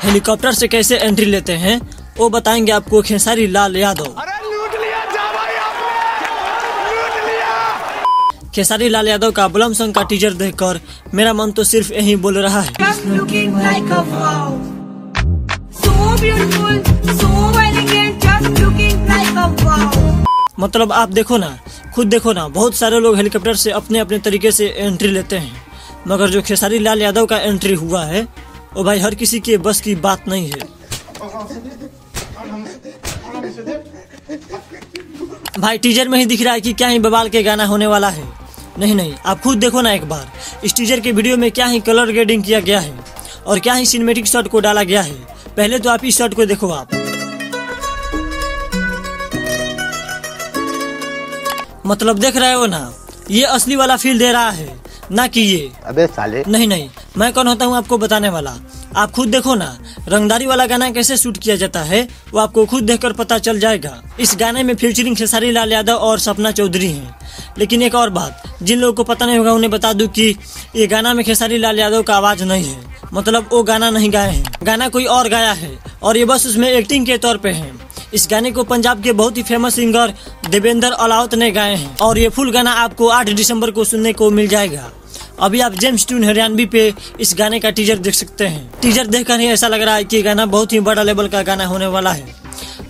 Helicopter से कैसे entry लेते हैं वो बताएंगे आपको खेसारी लाल यादव। लूट लिया जा भाई आपने, लूट लिया। खेसारी लाल यादव का बलम सॉन्ग का टीजर देखकर मेरा मन तो सिर्फ यही बोल रहा है। मतलब आप देखो ना, खुद देखो ना, बहुत सारे लोग हेलीकॉप्टर से अपने अपने तरीके से एंट्री लेते हैं, मगर जो खेसारी लाल यादव का एंट्री हुआ है वो भाई हर किसी के बस की बात नहीं है। भाई टीजर में ही दिख रहा है कि क्या ही बवाल के गाना होने वाला है। नहीं, आप खुद देखो ना एक बार, इस टीजर के वीडियो में क्या ही कलर ग्रेडिंग किया गया है और क्या ही सिनेमैटिक शॉट को डाला गया है। पहले तो आप इस शॉट को देखो आप, मतलब देख रहे हो ना, ये असली वाला फील दे रहा है, ना कि ये। अबे साले। नहीं, मैं कौन होता हूँ आपको बताने वाला। आप खुद देखो ना, रंगदारी वाला गाना कैसे शूट किया जाता है वो आपको खुद देखकर पता चल जाएगा। इस गाने में फीचरिंग खेसारी लाल यादव और सपना चौधरी हैं। लेकिन एक और बात, जिन लोगों को पता नहीं होगा उन्हें बता दूं कि ये गाना में खेसारी लाल यादव का आवाज नहीं है, मतलब वो गाना नहीं गाए हैं, गाना कोई और गाया है और ये बस उसमें एक्टिंग के तौर पे है। इस गाने को पंजाब के बहुत ही फेमस सिंगर देवेंद्र अलाउत ने गाए हैं और ये फुल गाना आपको 8 दिसंबर को सुनने को मिल जाएगा। अभी आप जेम्स ट्यून हरियाणवी पे इस गाने का टीजर देख सकते हैं। टीजर देखकर ही ऐसा लग रहा है कि गाना बहुत ही बड़ा लेवल का गाना होने वाला है।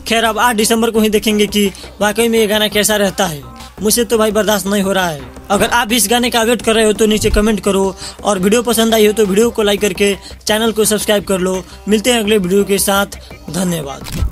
खैर अब 8 दिसंबर को ही देखेंगे कि वाकई में ये गाना कैसा रहता है। मुझे तो भाई बर्दाश्त नहीं हो रहा है। अगर आप इस गाने का वेट कर रहे हो तो नीचे कमेंट करो और वीडियो पसंद आई हो तो वीडियो को लाइक करके चैनल को सब्सक्राइब कर लो। मिलते हैं अगले वीडियो के साथ, धन्यवाद।